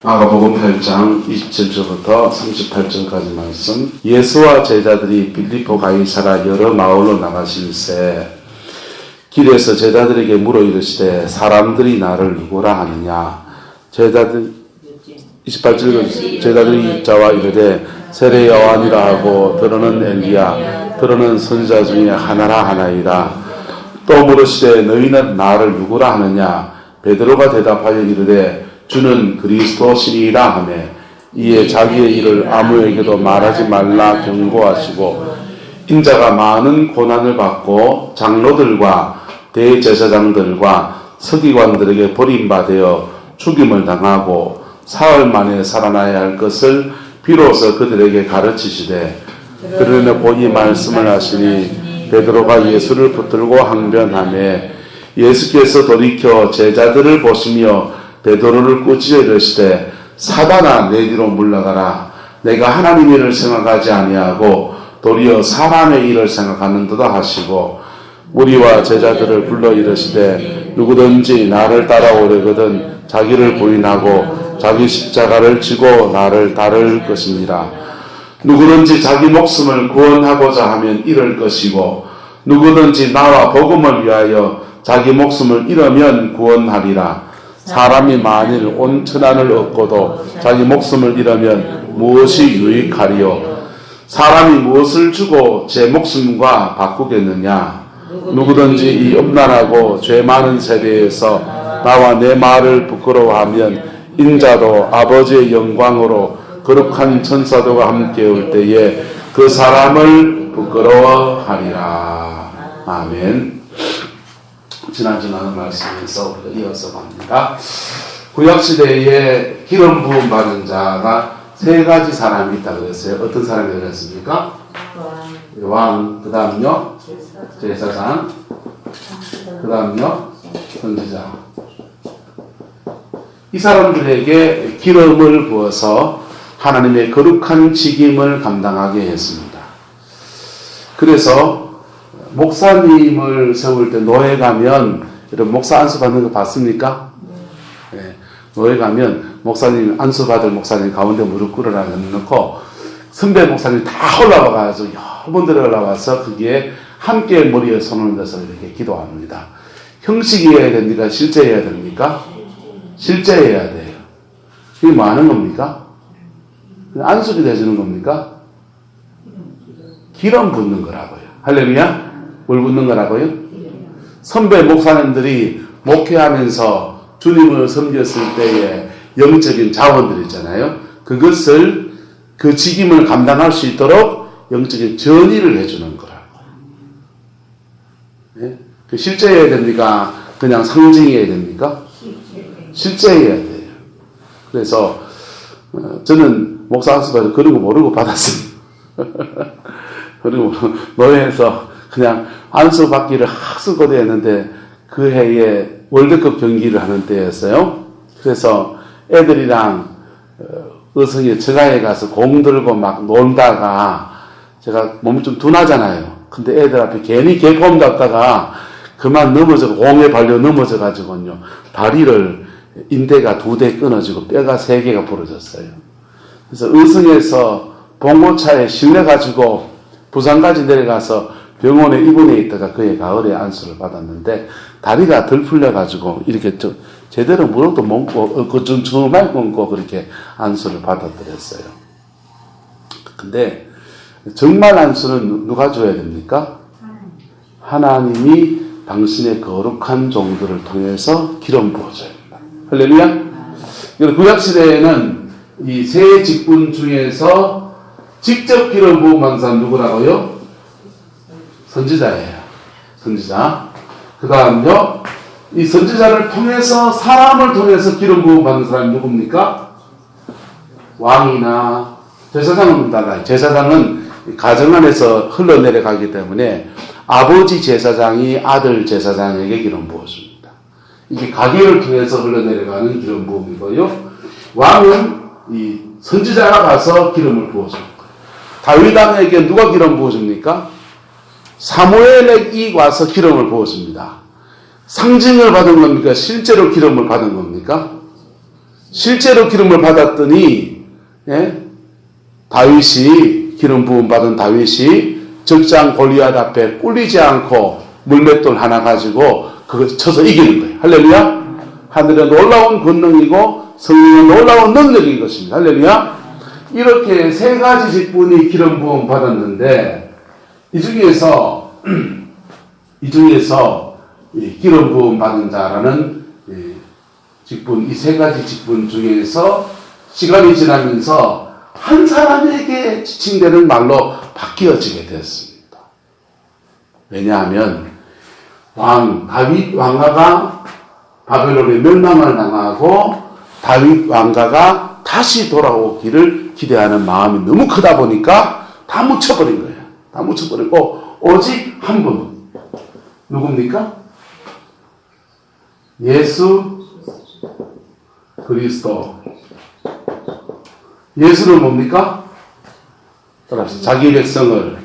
마가복음 8장 27절부터 38절까지 말씀. 예수와 제자들이 빌립보 가이사라 여러 마을로 나가실새 길에서 제자들에게 물어 이르시되 사람들이 나를 누구라 하느냐. 28절 제자들이 자와 이르되 세례 요한이라 하고 더러는 엘리야 더러는 선지자 중에 하나라 하나이다. 또 물으시되 너희는 나를 누구라 하느냐. 베드로가 대답하여 이르되 주는 그리스도시니라 하며 이에 자기의 일을 아무에게도 말하지 말라 경고하시고 인자가 많은 고난을 받고 장로들과 대제사장들과 서기관들에게 버림받아 죽임을 당하고 사흘 만에 살아나야 할 것을 비로소 그들에게 가르치시되 그러므로 이 말씀을 하시니 베드로가 예수를 붙들고 항변하며 예수께서 돌이켜 제자들을 보시며 베드로를 꾸짖어 이르시되 사단아 내 뒤로 물러가라. 내가 하나님 일을 생각하지 아니하고 도리어 사람의 일을 생각하는도다 하시고 우리와 제자들을 불러 이르시되 누구든지 나를 따라오려거든 자기를 부인하고 자기 십자가를 지고 나를 따를 것입니다. 누구든지 자기 목숨을 구원하고자 하면 잃을 것이고 누구든지 나와 복음을 위하여 자기 목숨을 잃으면 구원하리라. 사람이 만일 온 천하를 얻고도 자기 목숨을 잃으면 무엇이 유익하리요? 사람이 무엇을 주고 제 목숨과 바꾸겠느냐? 누구든지 이 음란하고 죄 많은 세대에서 나와 내 말을 부끄러워하면 인자도 아버지의 영광으로 거룩한 천사들과 함께 올 때에 그 사람을 부끄러워하리라. 아멘. 지난주 나눈 말씀에서 우리가 이어서 갑니다. 구약시대에 기름 부음 받은 자가 세 가지 사람이 있다고 그랬어요. 어떤 사람이 그랬습니까? 왕, 그 다음요 제사장, 그 다음요 선지자. 이 사람들에게 기름을 부어서 하나님의 거룩한 직임을 감당하게 했습니다. 그래서 목사님을 세울 때 노예 가면 여러분 목사 안수 받는 거 봤습니까? 네. 노예 가면 목사님 안수 받을 목사님 가운데 무릎 꿇으라 놓고 선배 목사님 다 올라와가지고 여러 분들이 올라와서 거기에 함께 머리에 손을 얹어서 이렇게 기도합니다. 형식이어야 됩니까? 실제해야 됩니까? 실제해야 돼요. 이게 뭐 하는 겁니까? 안수기 되주는 겁니까? 기름 붓는 거라고요. 할렐루야? 뭘 붓는 거라고요? 선배 목사님들이 목회하면서 주님을 섬겼을 때의 영적인 자원들 있잖아요. 그것을 그 직임을 감당할 수 있도록 영적인 전의를 해주는 거라고. 네? 그 실제해야 됩니까? 그냥 상징해야 됩니까? 실제해야 돼요. 그래서 저는 목사 안수받을 그런 거 모르고 받았습니다. 그리고 노예에서 그냥 안수 받기를 학수고대 했는데 그 해에 월드컵 경기를 하는 때였어요. 그래서 애들이랑 의성의 저가에 가서 공 들고 막 놀다가 제가 몸이 좀 둔하잖아요. 근데 애들 앞에 괜히 개폼 잡다가 그만 넘어져 공에 발려 넘어져가지고요. 다리를 인대가 2대 끊어지고 뼈가 3개가 부러졌어요. 그래서 의성에서 봉고차에 실려가지고 부산까지 내려가서 병원에 입원해 있다가 그해 가을에 안수를 받았는데 다리가 덜 풀려가지고 이렇게 제대로 무릎도 못 꿇고 쭈쭈말 끊고 그렇게 안수를 받아들였어요. 근데 정말 안수는 누가 줘야 됩니까? 하나님이 당신의 거룩한 종들을 통해서 기름 부어줘야 됩니다. 할렐루야? 구약시대에는 이 세 직분 중에서 직접 기름 부음 받는 사람 누구라고요? 선지자예요. 선지자. 그 다음요, 이 선지자를 통해서 사람을 통해서 기름 부음 받는 사람이 누굽니까? 왕이나 제사장은 달라요. 제사장은 가정 안에서 흘러내려가기 때문에 아버지 제사장이 아들 제사장에게 기름 부어줍니다. 이게 가계를 통해서 흘러내려가는 기름 부음이고요. 왕은 이 선지자가 가서 기름을 부어줍니다. 다윗 왕에게 누가 기름 부어줍니까? 사무엘이 와서 기름을 부어줍니다. 상징을 받은 겁니까? 실제로 기름을 받은 겁니까? 실제로 기름을 받았더니 다윗이 기름 부음 받은 다윗이 적장 골리앗 앞에 꿀리지 않고 물맷돌 하나 가지고 그걸 쳐서 이기는 거예요. 할렐루야. 하늘의 놀라운 권능이고 성령의 놀라운 능력인 것입니다. 할렐루야. 이렇게 세 가지 직분이 기름 부음 받았는데 이 중에서 기름 부음 받은 자라는 직분, 이 세 가지 직분 중에서 시간이 지나면서 한 사람에게 지칭되는 말로 바뀌어지게 되었습니다. 왜냐하면 다윗 왕가가 바벨론의 멸망을 당하고 다윗 왕가가 다시 돌아오기를 기대하는 마음이 너무 크다 보니까 다 묻혀버린 거예요. 다 묻혀버리고 오직 한 분. 누굽니까? 예수 그리스도. 예수는 뭡니까? 따라합시다. 자기 백성을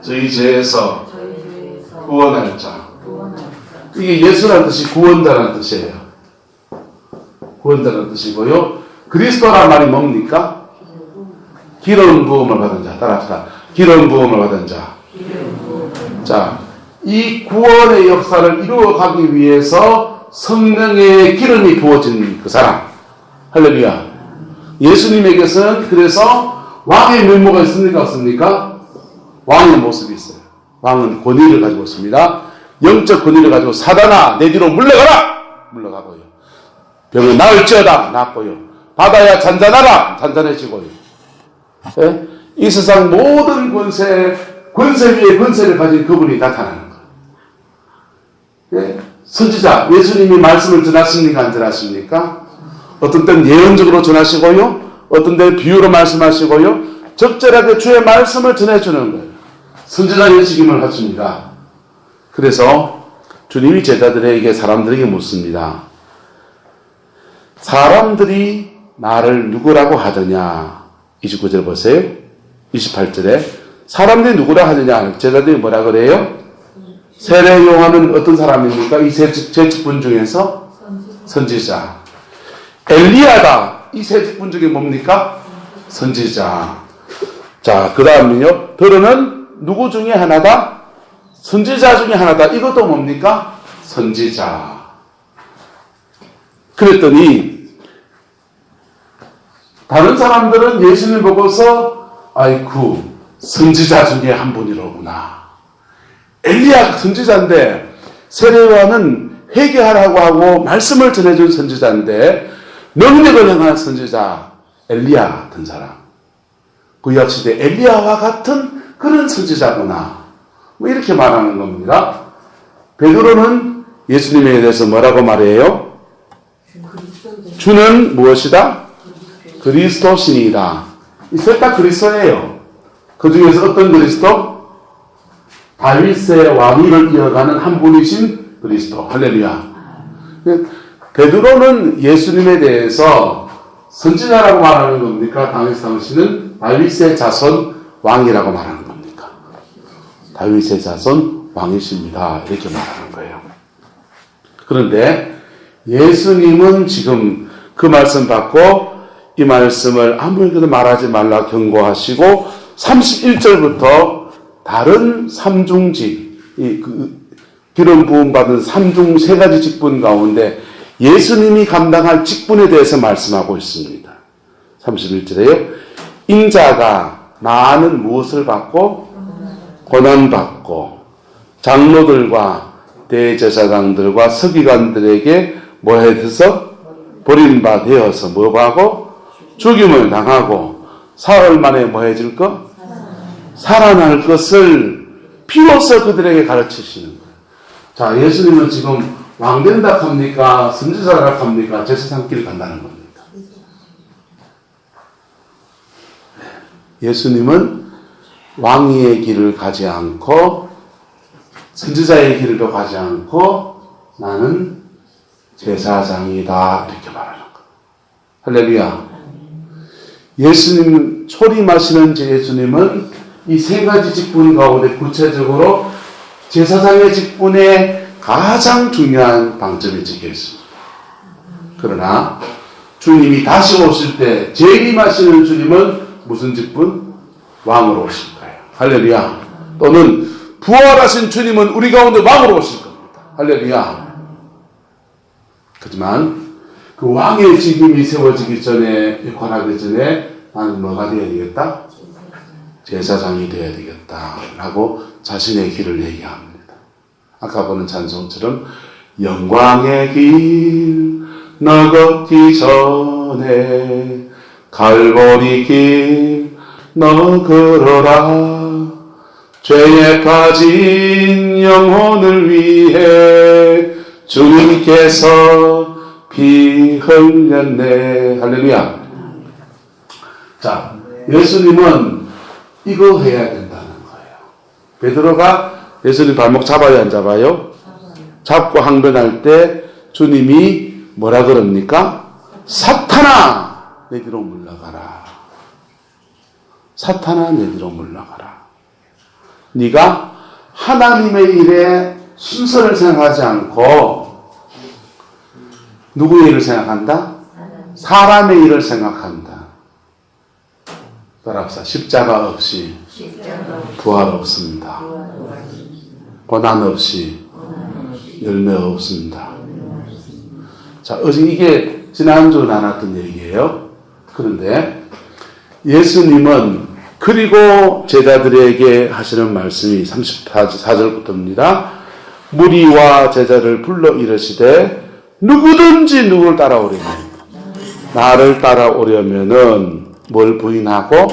저희 죄에서 구원할 자. 이게 예수라는 뜻이 구원자라는 뜻이에요. 구원자라는 뜻이고요. 그리스도란 말이 뭡니까? 기름 부음을 받은 자. 따라합시다. 기름 부음을 받은 자. 자, 이 구원의 역사를 이루어가기 위해서 성령의 기름이 부어진 그 사람. 할렐루야. 예수님에게서는 그래서 왕의 면모가 있습니까? 없습니까? 왕의 모습이 있어요. 왕은 권위를 가지고 있습니다. 영적 권위를 가지고 사단아 내 뒤로 물러가라! 물러가고요. 병은 나을지어다 낫고요. 바다야 잔잔하라 잔잔해지고요. 예? 이 세상 모든 권세 위에 권세를 가진 그분이 나타나는 거예요. 예? 선지자 예수님이 말씀을 전하십니까? 안 전하십니까? 어떤 때는 예언적으로 전하시고요. 어떤 때는 비유로 말씀하시고요. 적절하게 주의 말씀을 전해주는 거예요. 선지자 예식임을 하십니다. 그래서 주님이 제자들에게 사람들에게 묻습니다. 사람들이 나를 누구라고 하더냐. 29절 보세요. 28절에 사람들이 누구라 하느냐. 제자들이 뭐라 그래요? 세례 요한은 어떤 사람입니까? 이 세 직분 중에서 선지자. 엘리야다. 이 세 직분 중에 뭡니까? 선지자. 자, 그 다음은요. 더러는 누구 중에 하나다? 선지자 중에 하나다. 이것도 뭡니까? 선지자. 그랬더니 다른 사람들은 예수님을 보고서 아이쿠 선지자 중에 한 분이로구나. 엘리야 선지자인데 세례요한은 회개하라고 하고 말씀을 전해준 선지자인데 능력을 행한 선지자 엘리야 같은 사람. 구약시대 엘리야와 같은 그런 선지자구나. 뭐 이렇게 말하는 겁니다. 베드로는 예수님에 대해서 뭐라고 말해요? 주는 무엇이다? 그리스도신이다. 이 셋 다 그리스도예요. 그 중에서 어떤 그리스도? 다윗의 왕위를 이어가는 한 분이신 그리스도. 할렐루야. 베드로는 예수님에 대해서 선지자라고 말하는 겁니까? 당신은 다윗의 자손 왕이라고 말하는 겁니까? 다윗의 자손 왕이십니다. 이렇게 말하는 거예요. 그런데 예수님은 지금 그 말씀 받고 이 말씀을 아무에게도 말하지 말라 경고하시고 31절부터 다른 삼중직, 기름 부음 받은 삼중 세 가지 직분 가운데 예수님이 감당할 직분에 대해서 말씀하고 있습니다. 31절에요. 인자가 많은 무엇을 받고 고난받고 장로들과 대제사장들과 서기관들에게 뭐해서 버림받아서 뭐하고 죽임을 당하고 사흘 만에 뭐해질 것? 살아날 것을 비로소 그들에게 가르치시는 거예요. 자, 예수님은 지금 왕된다 합니까? 선지자라 합니까? 제사장 길 간다는 겁니다. 예수님은 왕위의 길을 가지 않고 선지자의 길도 가지 않고 나는 제사장이다 이렇게 말하는 거예요. 할렐루야. 예수님 초림하시는 예수님은 이 세 가지 직분 가운데 구체적으로 제사장의 직분에 가장 중요한 방점이 찍혀 있습니다. 그러나 주님이 다시 오실 때 재림하시는 주님은 무슨 직분? 왕으로 오실 거예요. 할렐루야. 또는 부활하신 주님은 우리 가운데 왕으로 오실 겁니다. 할렐루야. 하지만 그 왕의 직임이 세워지기 전에, 역할하기 전에 나는 뭐가 되어야 되겠다? 제사장이 되어야 되겠다 라고 자신의 길을 얘기합니다. 아까 보는 찬송처럼 영광의 길 너 걷기 전에 갈보리 길 너 걸어라 죄에 빠진 영혼을 위해 주님께서 피 흘렸네. 할렐루야. 자, 예수님은 이거 해야 된다는 거예요. 베드로가 예수님 발목 잡아야 안 잡아요? 잡고 항변할 때 주님이 뭐라 그럽니까? 사탄아 내 뒤로 물러가라. 사탄아 내 뒤로 물러가라. 네가 하나님의 일에 순서를 생각하지 않고 누구의 일을 생각한다? 사람의 일을 생각한다. 따라합시다. 십자가 없이 부활 없습니다. 고난 없이 열매 없습니다. 자, 어제 이게 지난주 나눴던 얘기예요. 그런데 예수님은 그리고 제자들에게 하시는 말씀이 34절부터입니다. 무리와 제자를 불러 이르시되 누구든지 누구를 따라오려면 나를 따라오려면은 뭘 부인하고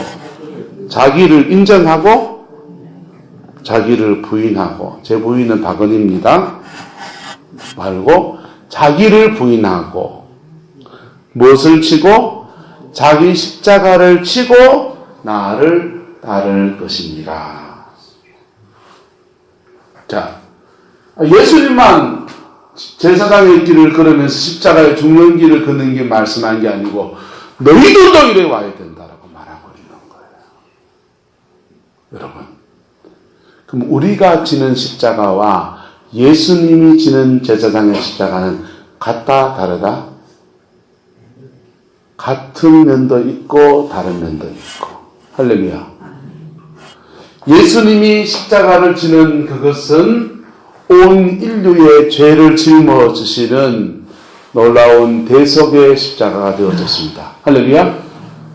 자기를 인정하고 자기를 부인하고 제 부인은 박은희입니다. 말고 자기를 부인하고 무엇을 치고 자기 십자가를 치고 나를 따를 것입니다. 자, 예수님만 제사장의 길을 걸으면서 십자가에 죽는 길을 걷는 게 말씀한 게 아니고 너희들도 이래 와야 된다라고 말하고 있는 거예요. 여러분, 그럼 우리가 지는 십자가와 예수님이 지는 제사장의 십자가는 같다 다르다? 같은 면도 있고 다른 면도 있고. 할렐루야. 예수님이 십자가를 지는 그것은 온 인류의 죄를 짊어지시는 놀라운 대속의 십자가가 되어졌습니다. 할렐루야.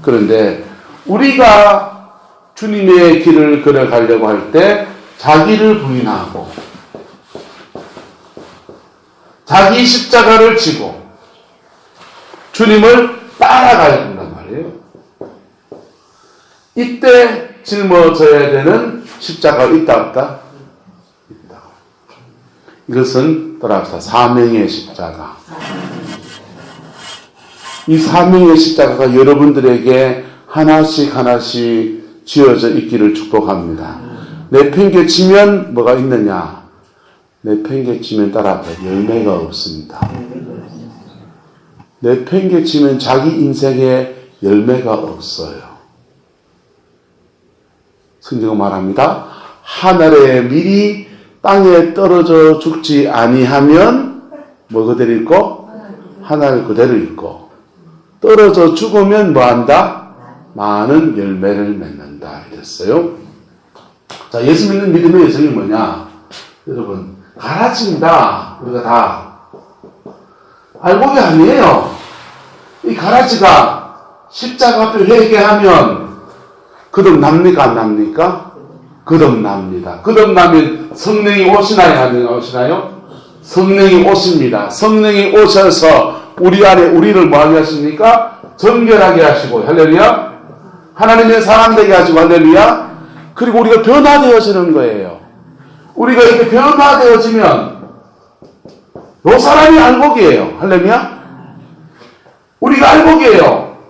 그런데 우리가 주님의 길을 걸어가려고 할 때 자기를 부인하고 자기 십자가를 지고 주님을 따라가야 된단 말이에요. 이때 짊어져야 되는 십자가가 있다 없다? 있다. 이것은 따라합시다. 사명의 십자가. 이 사명의 십자가가 여러분들에게 하나씩 하나씩 지어져 있기를 축복합니다. 내팽개치면 뭐가 있느냐? 내팽개치면 따라합시다. 열매가 없습니다. 내팽개치면 자기 인생에 열매가 없어요. 성경은 말합니다. 하늘의 밀이 땅에 떨어져 죽지 아니하면 뭐 그대로 있고 하늘 그대로 있고 떨어져 죽으면 뭐한다? 많은 열매를 맺는다 이랬어요. 자, 예수 믿는 믿음의 여정이 뭐냐? 여러분, 가라지입니다. 우리가 다 알곡이 아니에요. 이 가라지가 십자가 앞에 회개하면 거듭납니까? 안 납니까? 거듭납니다. 거듭나면 성령이 오시나요? 안 오시나요? 성령이 오십니다. 성령이 오셔서 우리 안에 우리를 뭐하게 하십니까? 정결하게 하시고, 할렐루야. 하나님의 사람 되게 하시고, 할렐루야. 그리고 우리가 변화되어지는 거예요. 우리가 이렇게 변화되어지면 요 사람이 알곡이에요. 할렐루야. 우리가 알곡이에요.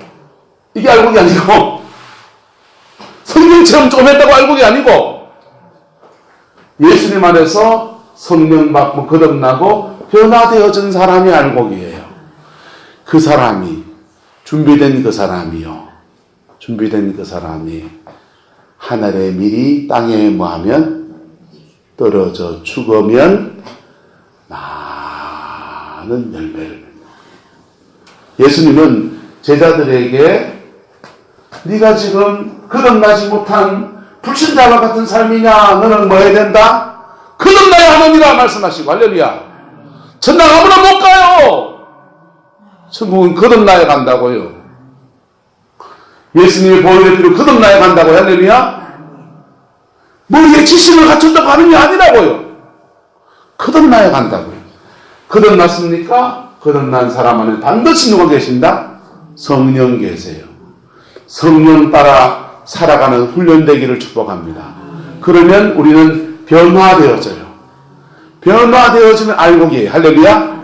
이게 알곡이 아니고 성령 체험 좀 했다고 알곡이 아니고 예수님 안에서 성령 받고 거듭나고 변화되어진 사람이 알곡이에요. 그 사람이 준비된 그 사람이요. 준비된 그 사람이 하늘의 밀이 땅에 뭐하면 떨어져 죽으면 많은 열매를 맺는. 예수님은 제자들에게 네가 지금 거듭나지 못한 불신자와 같은 삶이냐? 너는 뭐 해야 된다? 거듭나야 하느니라 말씀하시고, 할렐루야. 천당 아무나 못 가요. 천국은 거듭나야 간다고요. 예수님이 보혈의 피로 거듭나야 간다고요. 할렐루야. 머리에 지식을 갖춘다고 하는 게 아니라고요. 거듭나야 간다고요. 거듭났습니까? 거듭난 사람 안에 반드시 누가 계신다? 성령 계세요. 성령 따라 살아가는 훈련되기를 축복합니다. 그러면 우리는 변화되어져요. 변화되어지면 알곡이에요. 할렐루야.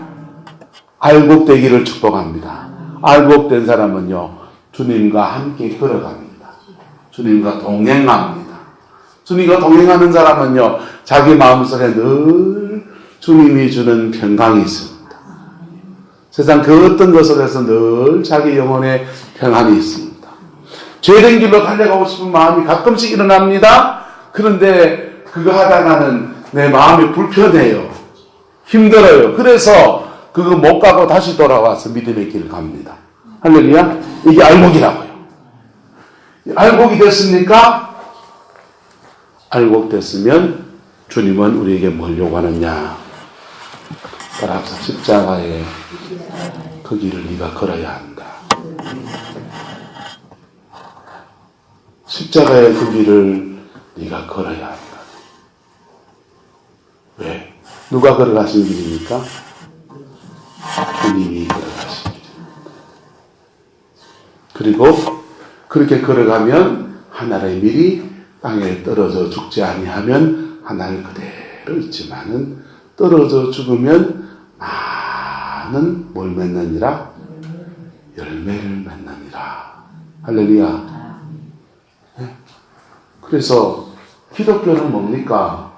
알곡되기를 축복합니다. 알곡된 사람은요, 주님과 함께 걸어갑니다. 주님과 동행합니다. 주님과 동행하는 사람은요, 자기 마음속에 늘 주님이 주는 평강이 있습니다. 세상 그 어떤 것에서 늘 자기 영혼에 평안이 있습니다. 죄된 길로 달려가고 싶은 마음이 가끔씩 일어납니다. 그런데 그거 하다가는 내 마음이 불편해요. 힘들어요. 그래서 그거 못 가고 다시 돌아와서 믿음의 길을 갑니다. 할렐루야. 이게 알곡이라고요. 알곡이 됐습니까? 알곡됐으면 주님은 우리에게 뭘 요구하느냐? 따라서 십자가의 그 길을 네가 걸어야 한다. 십자가의 그 길을 네가 걸어야 한다. 왜? 누가 걸어가신 길입니까? 주님이 걸어가신 길입니다. 그리고 그렇게 걸어가면 하나의 밀이 땅에 떨어져 죽지 아니하면 하나를 그대로 있지만은 떨어져 죽으면 많은 뭘 맺느니라? 열매를 맺느니라. 할렐루야. 그래서 기독교는 뭡니까?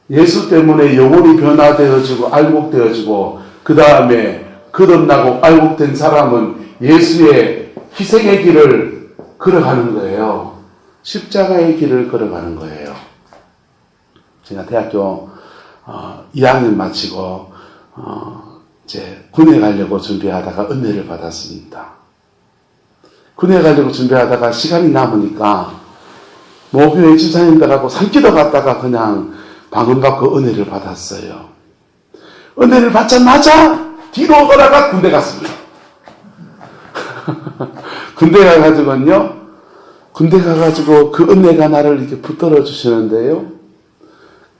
예수 때문에 영혼이 변화되어지고 알곡되어지고 그 다음에 거듭나고 알곡된 사람은 예수의 희생의 길을 걸어가는 거예요. 십자가의 길을 걸어가는 거예요. 제가 대학교 2학년 마치고 이제 군에 가려고 준비하다가 은혜를 받았습니다. 군에 가려고 준비하다가 시간이 남으니까 모교회 집사님들하고 산기도 갔다가 그냥 방언 받고 은혜를 받았어요. 은혜를 받자마자 뒤로 돌아가 군대 갔습니다. 군대 가가지고는요, 군대 가가지고 그 은혜가 나를 이렇게 붙들어 주시는데요.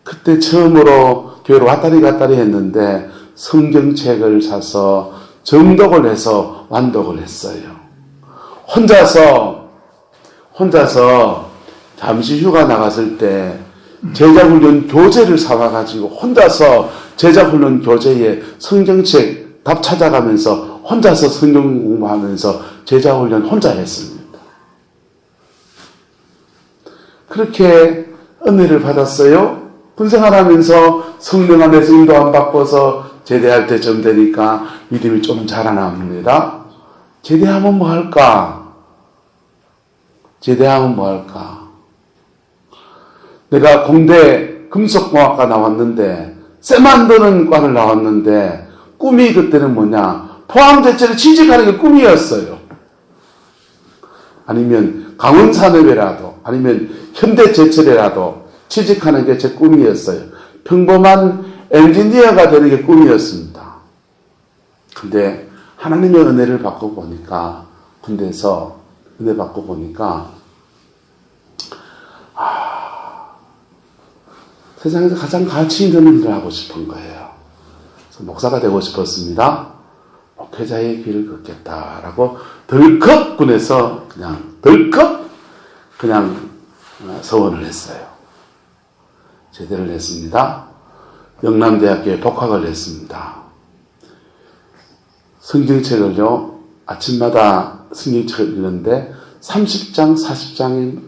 그때 처음으로 교회로 왔다리 갔다리 했는데 성경책을 사서 정독을 해서 완독을 했어요. 혼자서 잠시 휴가 나갔을 때 제자훈련 교재를 사와가지고 혼자서 제자훈련 교재에 성경책 답 찾아가면서 혼자서 성경 공부하면서 제자훈련 혼자 했습니다. 그렇게 은혜를 받았어요. 군생활하면서 성령 안에서 인도함 받고서 제대할 때쯤 되니까 믿음이 좀 자라납니다. 제대하면 뭐 할까? 제대하면 뭐 할까? 내가 공대 금속공학과 나왔는데 쇠 만드는 과를 나왔는데 꿈이 그때는 뭐냐? 포항제철에 취직하는 게 꿈이었어요. 아니면 강원산업이라도 아니면 현대제철이라도 취직하는 게 제 꿈이었어요. 평범한 엔지니어가 되는 게 꿈이었습니다. 근데 하나님의 은혜를 받고 보니까 군대에서 은혜 받고 보니까 세상에서 가장 가치 있는 일을 하고 싶은 거예요. 그래서 목사가 되고 싶었습니다. 목회자의 길을 걷겠다라고 덜컥 군에서 그냥 서원을 했어요. 제대를 했습니다. 영남대학교에 복학을 했습니다. 성경책을요, 아침마다 성경책을 읽는데 30장, 40장이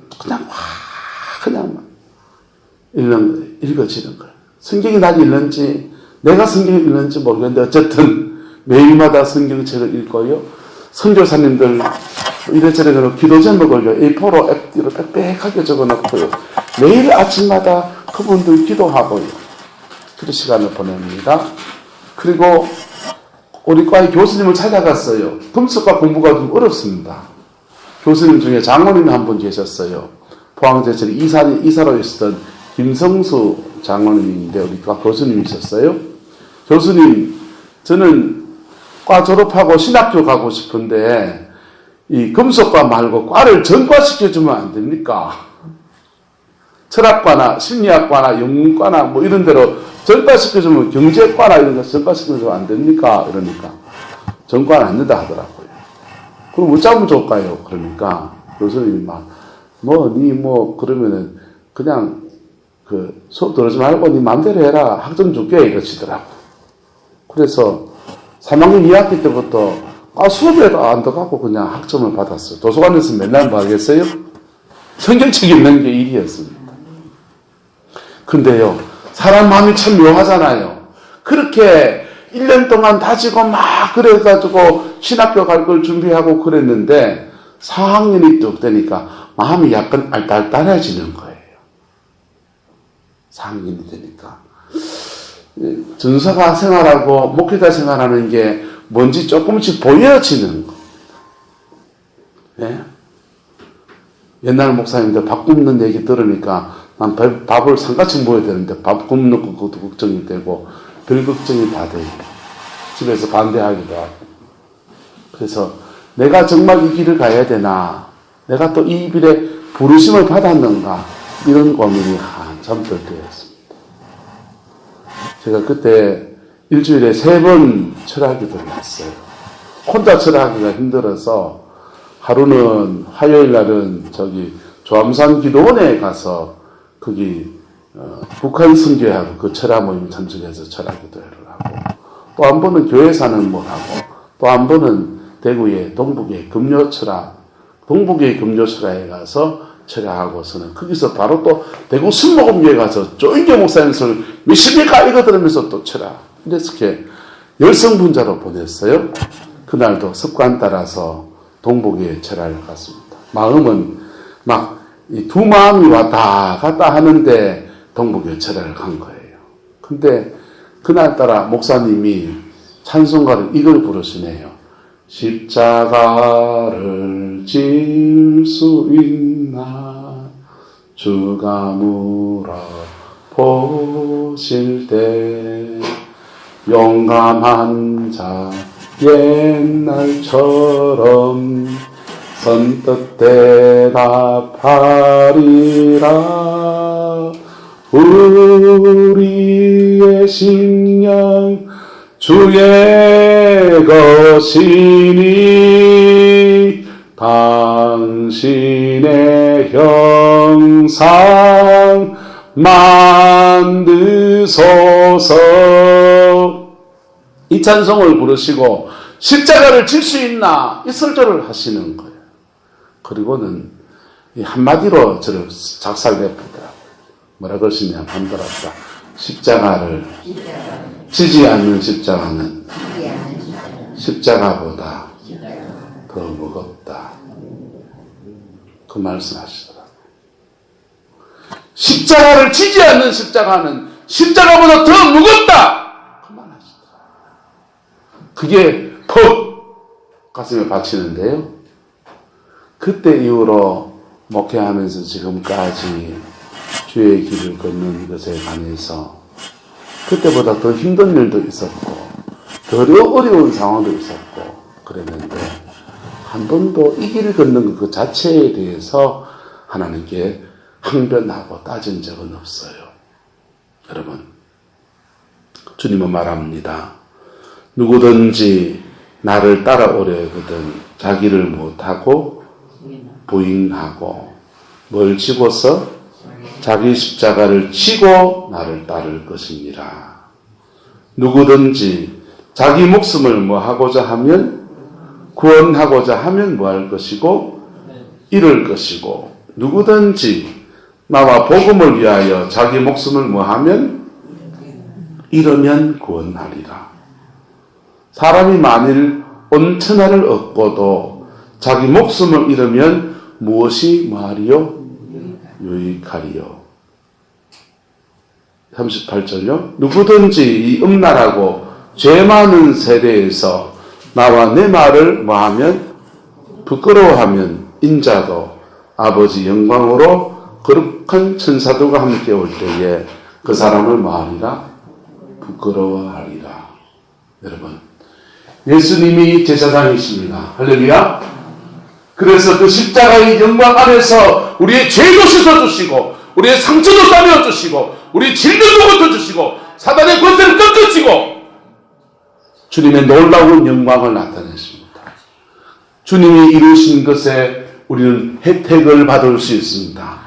그냥 읽어지는 거예요. 성경이 날 읽는지, 내가 성경을 읽는지 모르겠는데, 어쨌든 매일마다 성경책을 읽고요. 선교사님들 이래저래 기도 제목을요, A4로 앞뒤로 빽빽하게 적어놓고요. 매일 아침마다 그분들 기도하고요. 그런 시간을 보냅니다. 그리고 우리 과의 교수님을 찾아갔어요. 금속과 공부가 좀 어렵습니다. 교수님 중에 장로님 한 분 계셨어요. 포항제철 이사로 있었던 김성수 장로님인데 우리 과 교수님이셨어요. 교수님, 저는 과 졸업하고 신학교 가고 싶은데 이 금속과 말고 과를 전과시켜주면 안 됩니까? 철학과나 심리학과나 영문과나 뭐 이런 데로 전과시켜주면 경제과나 이런 거 전과시켜주면 안 됩니까? 이러니까 전과는 안 된다 하더라고요. 그럼 어쩌면 좋을까요? 그러니까 교수님이 그러면은 그냥 수업 들어오지 말고 네 맘대로 해라. 학점 줄게 이러시더라고. 그래서 3학년 2학기 때부터 수업에도 안 들어가고 그냥 학점을 받았어요. 도서관에서 맨날 뭐 하겠어요? 성경책 읽는 게 일이었습니다. 근데요, 사람 마음이 참 묘하잖아요. 그렇게 1년 동안 다지고 막 그래가지고 신학교 갈 걸 준비하고 그랬는데 4학년이 뚝 되니까 마음이 약간 알딸딸해지는 거예요. 4학년이 되니까. 전사가 생활하고 목회자 생활하는 게 뭔지 조금씩 보여지는 겁니다. 예? 옛날 목사님들 밥 굽는 얘기 들으니까 난 밥을 상가씩 먹어야 되는데 밥 굽는 것도 걱정이 되고 별 걱정이 다 돼요. 집에서 반대하기도 하고. 그래서 내가 정말 이 길을 가야 되나, 내가 또 이 길에 부르심을 받았는가, 이런 고민이 한참 들 때였습니다. 제가 그때 일주일에 3번 철학기도를 했어요. 혼자 철학하기가 힘들어서 하루는 화요일 날은 조암산 기도원에 가서 거기 북한 선교하고 그 철학 모임 참석해서 철학기도회를 하고, 또 한 번은 교회사는 뭐 하고, 또 한 번은 대구의 동북의 동북의 금요철학에 가서 철학하고서는 거기서 바로 또 대구 순복음교회 가서 조인교 목사님 설 몇십 개가 이거 들으면서 또 철학. 이렇게 열성분자로 보냈어요. 그날도 습관 따라서 동북의 철학을 갔습니다. 마음은 막 이 두 마음이 왔다 갔다 하는데 동북의 철학을 간 거예요. 근데 그날따라 목사님이 찬송가를 이걸 부르시네요. 십자가를 질 수 있나 주가 물어보실 때 용감한 자 옛날처럼 선뜻 대답하리라. 우리의 신앙 주의 것이니 당신의 형상 만드소서. 이 찬송을 부르시고 십자가를 질 수 있나 이 설교를 하시는 거예요. 그리고는 한마디로 저를 작살내더라고요. 뭐라 그러시냐 한더랍니다. 십자가를 지지 않는 십자가는 십자가보다 더 무겁다. 그 말씀 하시더라고요. 십자가를 지지 않는 십자가는 십자가보다 더 무겁다. 그 말 하시더라고요. 그게 퍽 가슴에 박히는데요. 그때 이후로 목회하면서 지금까지 주의 길을 걷는 것에 관해서 그때보다 더 힘든 일도 있었고 더 어려운 상황도 있었고 그랬는데 한 번도 이 길을 걷는 그 자체에 대해서 하나님께 항변하고 따진 적은 없어요. 여러분, 주님은 말합니다. 누구든지 나를 따라오려거든 자기를 못하고 부인하고 뭘 지고서 자기 십자가를 지고 나를 따를 것이니라. 누구든지 자기 목숨을 뭐하고자 하면 구원하고자 하면 뭐할 것이고 잃을 것이고 누구든지 나와 복음을 위하여 자기 목숨을 뭐하면 잃으면 구원하리라. 사람이 만일 온 천하를 얻고도 자기 목숨을 잃으면 무엇이 뭐하리요? 유익하리요. 38절요. 누구든지 이 음란하고 죄 많은 세대에서 나와 내 말을 뭐하면 부끄러워하면 인자도 아버지 영광으로 거룩한 천사들과 함께 올 때에 그 사람을 뭐하리라? 부끄러워하리라. 여러분, 예수님이 제사장이십니다. 할렐루야. 그래서 그 십자가의 영광 안에서 우리의 죄도 씻어주시고 우리의 상처도 싸매어주시고 우리의 질병도 고쳐주시고 사단의 권세를 꺾으시고 주님의 놀라운 영광을 나타내십니다. 주님이 이루신 것에 우리는 혜택을 받을 수 있습니다.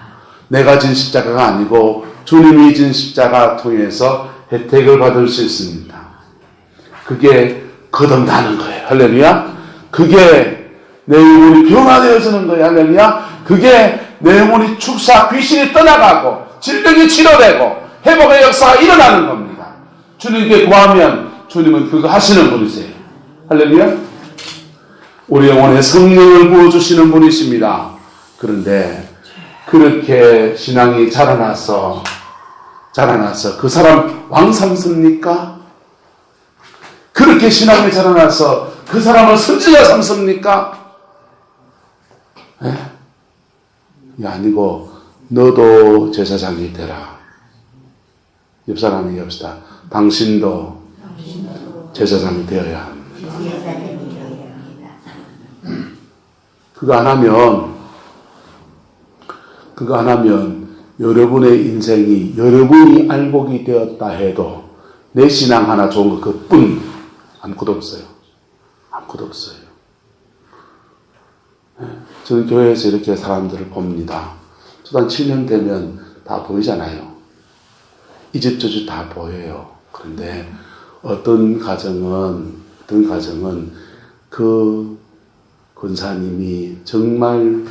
내가 진 십자가가 아니고 주님이 진 십자가 통해서 혜택을 받을 수 있습니다. 그게 거듭나는 거예요. 할렐루야. 그게 내 영혼이 변화되어지는 거예요. 할렐루야. 그게 내 영혼이 축사, 귀신이 떠나가고 질병이 치료되고 회복의 역사가 일어나는 겁니다. 주님께 구하면 주님은 그거 하시는 분이세요. 할렐루야. 우리 영혼에 성령을 부어주시는 분이십니다. 그런데 그렇게 신앙이 자라나서 그 사람 왕 삼습니까? 그렇게 신앙이 자라나서 그 사람을 선지자 삼습니까? 이게 아니고 너도 제사장이 되라. 옆 사람이 얘기합시다. 당신도 제사장이 되어야 합니다. 그거 안 하면 여러분의 인생이 여러분이 알복이 되었다 해도 내 신앙 하나 좋은 거 그뿐 아무것도 없어요. 아무것도 없어요. 저는 교회에서 이렇게 사람들을 봅니다. 저도 한 7년 되면 다 보이잖아요. 이 집 저 집 다 보여요. 그런데 어떤 가정은 그 권사님이 정말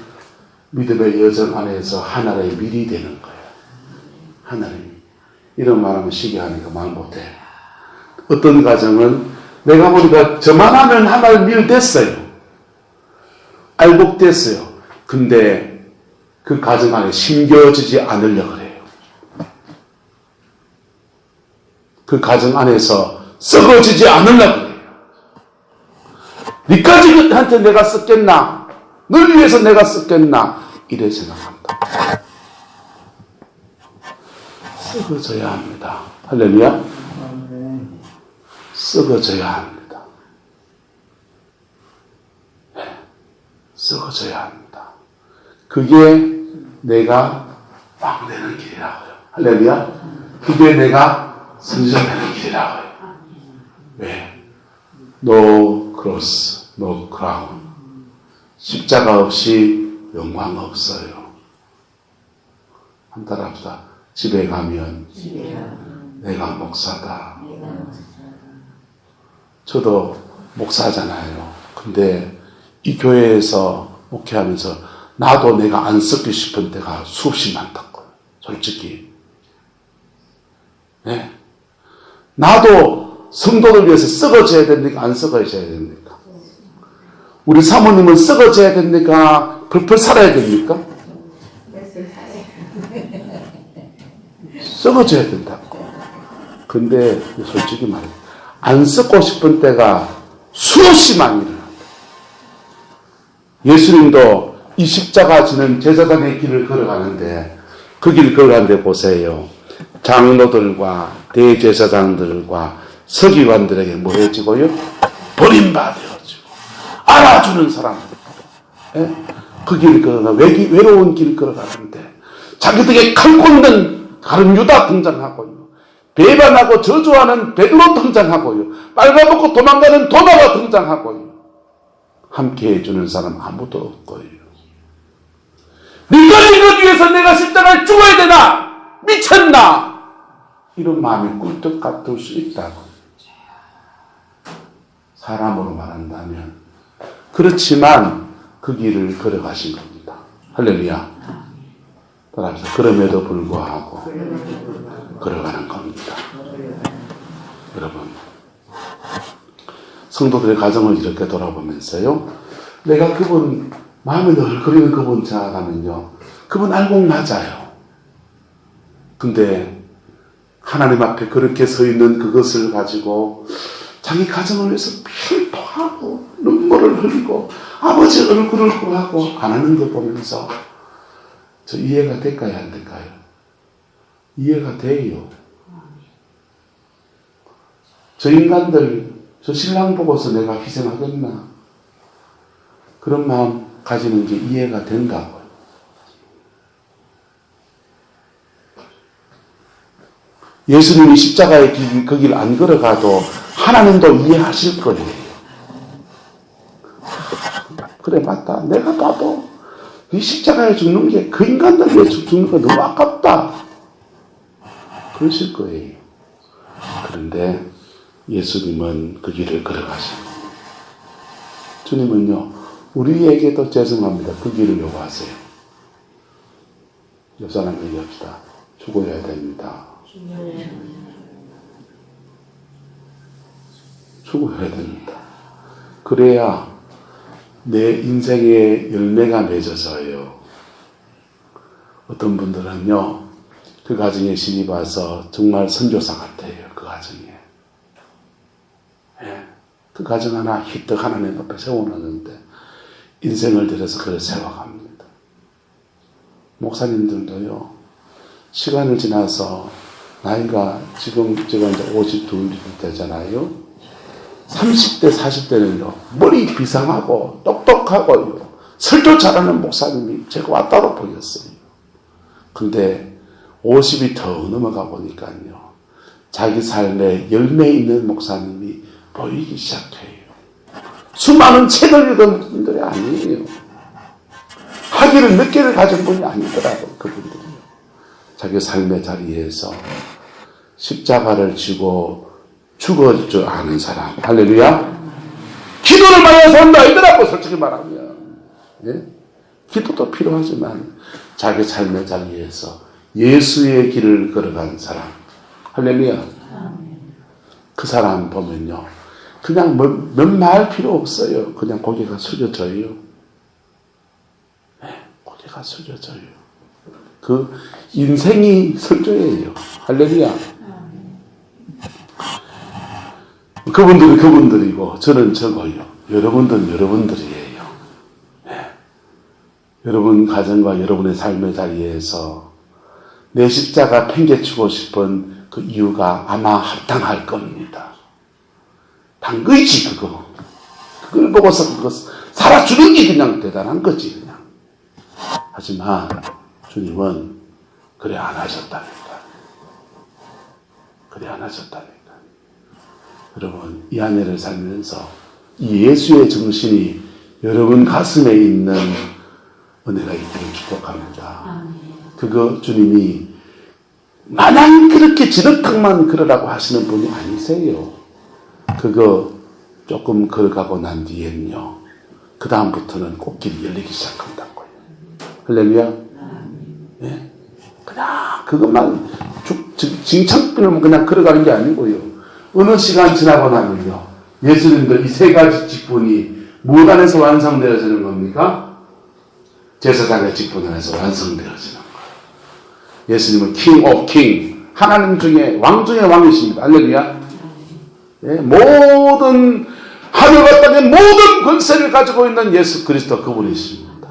믿음의 여정 안에서 하나의 밀이 되는 거예요. 하나의 밀. 이런 말하면 시기하니까 말 못해. 어떤 가정은 내가 보니까 저만 하면 하나의 밀 됐어요. 알복됐어요. 근데 그 가정 안에 심겨지지 않으려고 그래요. 그 가정 안에서 썩어지지 않으려고 그래요. 니까지한테 내가 썼겠나? 널 위해서 내가 썼겠나? 이래 생각합니다. 썩어져야 합니다. 할렐루야. 썩어져야 합니다. 네. 썩어져야 합니다. 그게 내가 왕 되는 길이라고요. 할렐루야. 그게 내가 선지자 되는 길이라고요. 왜? No cross, no crown. 십자가 없이 영광 없어요. 한 달 합시다. 집에 가면 내가 목사다. 저도 목사잖아요. 근데 이 교회에서 목회하면서 나도 내가 안 썩기 싶은 때가 수없이 많다고. 솔직히. 네. 나도 성도들 위해서 썩어져야 됩니까? 안 썩어져야 됩니까? 우리 사모님은 썩어져야 됩니까? 펄펄 살아야 됩니까? 썩어져야 된다고. 근데 솔직히 말해 안 썩고 싶은 때가 수없이 많이 일어난다. 예수님도 이 십자가 지는 제사장의 길을 걸어가는데 그 길 걸어가는데 보세요. 장로들과 대제사장들과 서기관들에게 뭐 해지고요? 버림받아지고 알아주는 사람. 그 길 걸어가 외로운 길 걸어가는데 자기들에게 칼 꽂는 가룟 유다 등장하고요. 배반하고 저주하는 베드로 등장하고요. 빨가벗고 도망가는 도마가 등장하고요. 함께 해주는 사람 아무도 없고요. 네가 이것 위해서 내가 십자가에 죽어야 되나? 미쳤나? 이런 마음이 꿀떡 같을 수 있다고. 사람으로 말한다면. 그렇지만 그 길을 걸어가신 겁니다. 할렐루야. 따라서 그럼에도 불구하고 걸어가는 겁니다. 여러분, 성도들의 가정을 이렇게 돌아보면서요, 내가 그분 마음에 늘 그리는 그분 생각하면요, 그분 알고 맞아요. 근데 하나님 앞에 그렇게 서 있는 그것을 가지고 자기 가정을 위해서 피를 토하고 눈물을 흘리고 아버지 얼굴을 구하고 안 하는 거 보면서 저 이해가 될까요? 안 될까요? 이해가 돼요. 저 인간들, 저 신랑 보고서 내가 희생하겠나? 그런 마음 가지는 게 이해가 된다고요. 예수님이 십자가의 길, 그 길 안 걸어가도 하나님도 이해하실 거예요. 그래, 맞다. 내가 봐도 이 십자가에 죽는 게 그 인간들 위해 죽는 거 너무 아깝다. 그러실 거예요. 그런데 예수님은 그 길을 걸어가시고 주님은요, 우리에게도 죄송합니다. 그 길을 요구하세요. 옆 사람 얘기합시다. 죽어야 됩니다. 죽어야 됩니다. 그래야 내 인생의 열매가 맺어져요. 어떤 분들은요, 그 가정에 신이 와서 정말 선교사 같아요. 그 가정에. 예. 그 가정 하나 희떡 하나님 앞에 세워놨는데 인생을 들여서 그걸 세워갑니다. 목사님들도요, 시간을 지나서 나이가 지금 제가 이제 52이 되잖아요. 30대, 40대는요, 머리 비상하고 똑똑하고요, 설교 잘하는 목사님이 제가 왔다고 보였어요. 근데 50이 더 넘어가 보니까요, 자기 삶에 열매 있는 목사님이 보이기 시작해요. 수많은 책을 읽은 분들이 아니에요. 학위를 몇 개를 가진 분이 아니더라고요. 그분들이요. 자기 삶의 자리에서 십자가를 지고 죽을 줄 아는 사람. 할렐루야. 기도를 많이 해서 한다 이더라고, 솔직히 말하면. 예? 기도도 필요하지만 자기 삶의 자리에서 예수의 길을 걸어간 사람. 할렐루야. 그 사람 보면요, 그냥 몇 말 필요 없어요. 그냥 고개가 숙여져요. 네, 고개가 숙여져요. 그 인생이 설교예요. 할렐루야. 그분들이 그분들이고 저는 저거요. 여러분들은 여러분들이에요. 네. 여러분 가정과 여러분의 삶의 자리에서 내 십자가 팽개치고 싶은 그 이유가 아마 합당할 겁니다. 당근이지 그거. 그걸 보고서 그거 살아주는 게 그냥 대단한 거지 그냥. 하지만 주님은 그래 안 하셨다니까. 그래 안 하셨다니까. 여러분, 이 한 해를 살면서 이 예수의 정신이 여러분 가슴에 있는 은혜가 있기를 축복합니다. 그거 주님이 마냥 그렇게 지덕탕만 걸으라고 하시는 분이 아니세요. 그거 조금 걸어가고 난 뒤엔요, 그 다음부터는 꽃길이 열리기 시작한다고요. 할렐루야. 예? 그냥 그것만 징창길을 그냥 걸어가는 게 아니고요. 어느 시간 지나고 나면요, 예수님도 이 세 가지 직분이 무엇 안에서 완성되어지는 겁니까? 제사장의 직분 안에서 완성되어지는 거예요. 예수님은 king of king, 하나님 중에 왕 중에 왕이십니다. 할렐루야. 예, 모든 하늘과 땅의 모든 권세를 가지고 있는 예수 그리스도 그분이십니다.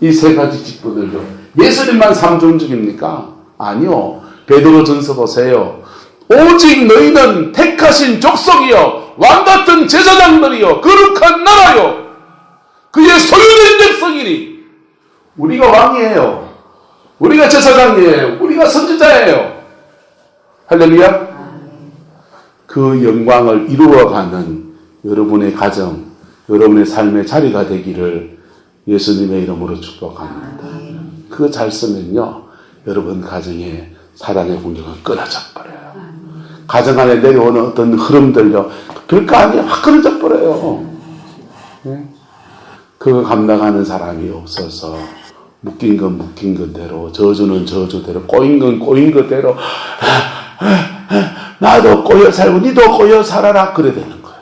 이 세 가지 직분을요, 예수님만 삼존적입니까? 아니요. 베드로전서 보세요. 오직 너희는 택하신 족속이요, 왕같은 제사장들이요, 거룩한 나라요, 그의 소유된 백성이니. 우리가 왕이에요. 우리가 제사장이에요. 우리가 선지자예요. 할렐루야. 그 영광을 이루어가는 여러분의 가정, 여러분의 삶의 자리가 되기를 예수님의 이름으로 축복합니다. 그거 잘 쓰면요, 여러분 가정에 사단의 공격은 끊어져 버려요. 가정 안에 내려오는 어떤 흐름들요, 별거 아니에요. 확 끊어져 버려요. 네? 그거 감당하는 사람이 없어서 묶인 건 묶인 것대로, 저주는 저주대로, 꼬인 건 꼬인 것대로, 나도 꼬여 살고 니도 꼬여 살아라, 그래 되는 거예요.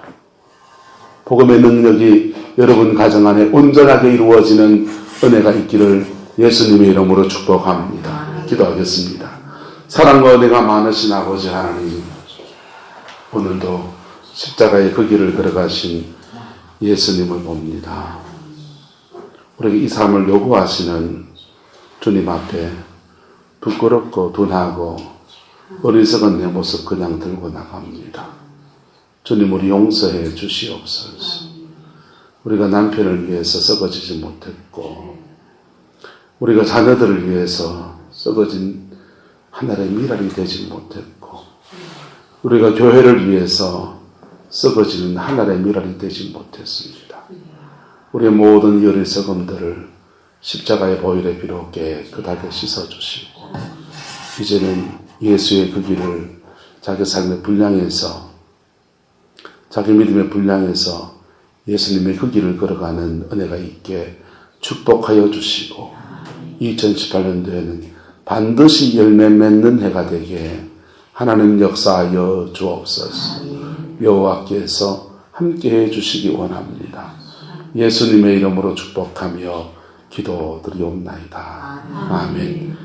복음의 능력이 여러분 가정 안에 온전하게 이루어지는 은혜가 있기를 예수님의 이름으로 축복합니다. 기도하겠습니다. 사랑과 은혜가 많으신 아버지 하나님, 오늘도 십자가의 그 길을 걸어가신 예수님을 봅니다. 우리에게 이 삶을 요구하시는 주님 앞에 부끄럽고 둔하고 어리석은 내 모습 그냥 들고 나갑니다. 주님 우리 용서해 주시옵소서. 우리가 남편을 위해서 썩어지지 못했고 우리가 자녀들을 위해서 썩어진 하늘의 미랄이 되지 못했고 우리가 교회를 위해서 썩어지는 하늘의 미랄이 되지 못했습니다. 우리의 모든 이 어리석음들을 십자가의 보혈의 피로 깨끗하게 씻어주시고 이제는 예수의 그 길을 자기 삶의 분량에서 자기 믿음의 분량에서 예수님의 그 길을 걸어가는 은혜가 있게 축복하여 주시고 2018년도에는 반드시 열매 맺는 해가 되게 하나님 역사하여 주옵소서. 여호와께서 함께해 주시기 원합니다. 예수님의 이름으로 축복하며 기도드리옵나이다. 아멘.